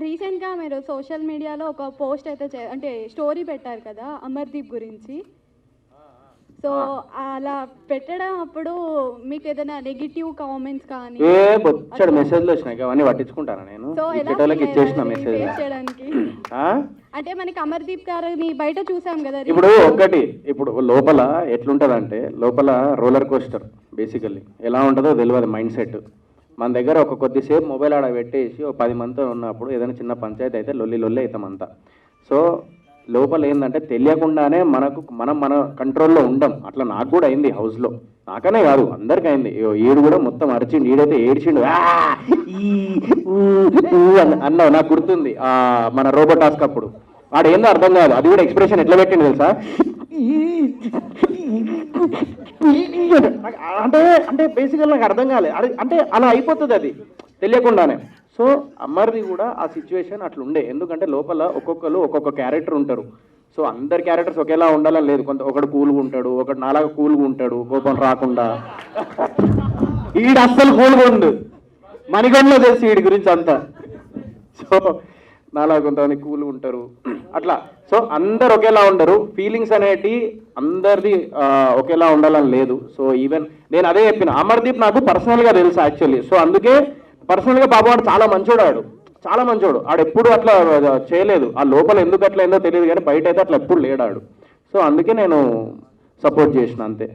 రీసెంట్గా మీరు సోషల్ మీడియాలో ఒక పోస్ట్ అయితే అంటే స్టోరీ పెట్టారు కదా అమర్దీప్ గురించి. సో అలా పెట్టడం అప్పుడు మీకు ఏదైనా నెగిటివ్ కామెంట్స్ కానీ బొచ్చడు మెసేజ్లు వచ్చినాయి, అవన్నీ పట్టించుకుంటారా నేను? సో ఇచ్చేసిన మెసేజ్ చేయడానికి అంటే మనకి అమర్దీప్ గారిని బయట చూసాం కదా. ఇప్పుడు లోపల ఎట్లుంటదంటే, లోపల రోలర్ కోస్టర్ బేసికల్లీ ఎలా ఉంటుందో తెలియదు మైండ్ సెట్. మన దగ్గర ఒక కొద్దిసేపు మొబైల్ ఆడ పెట్టేసి ఒక 10 మందితో ఉన్నప్పుడు ఏదైనా చిన్న పంచాయతీ అయితే లొల్లి అవుతామంతా. సో లోపల ఏంటంటే తెలియకుండానే మన కంట్రోల్లో ఉండం. అట్లా నాకు కూడా అయింది హౌస్లో, నాకనే కాదు అందరికీ అయింది. ఈడు కూడా మొత్తం అరిచిండు, ఈడైతే ఏడ్చిండు అన్నావు, నాకు గుర్తుంది మన రోబో టాస్క్ అప్పుడు. ఆడేందో అర్థం కాదు, అది కూడా ఎక్స్ప్రెషన్ ఎట్లా పెట్టిండు తెలుసా, అంటే బేసికల్ నాకు అర్థం కాలేదు. అంటే అలా అయిపోతుంది అది తెలియకుండానే. సో అమర్ది కూడా ఆ సిచ్యువేషన్ అట్లా ఉండే, ఎందుకంటే లోపల ఒక్కొక్కరు ఒక్కొక్క క్యారెక్టర్ ఉంటారు. సో అందరి క్యారెక్టర్స్ ఒకేలా ఉండాలని లేదు. ఒకడు కూల్గా ఉంటాడు, ఒకడు నాలాగా కూల్గా ఉంటాడు కోపం రాకుండా. ఈడు అస్సలు కూల్గా ఉండు, మణిగొండలో తెలిసి వీడి గురించి అంతా. సో నాలా కొంతమంది కూల్గా ఉంటారు అట్లా. సో అందరు ఒకేలా ఉండరు, ఫీలింగ్స్ అనేటి అందరిది ఒకేలా ఉండాలని లేదు. సో ఈవెన్ నేను అదే చెప్పిన, అమర్దీప్ నాకు పర్సనల్గా తెలుసు యాక్చువల్లీ. సో అందుకే పర్సనల్గా పాపం వాడు చాలా మంచోడు, చాలా మంచోడు. ఆడు ఎప్పుడు అట్లా చేయలేదు. ఆ లోపల ఎందుకు అట్లా ఏందో తెలియదు కానీ బయట అయితే అట్లా ఎప్పుడు లేడాడు. సో అందుకే నేను సపోర్ట్ చేసిన అంతే.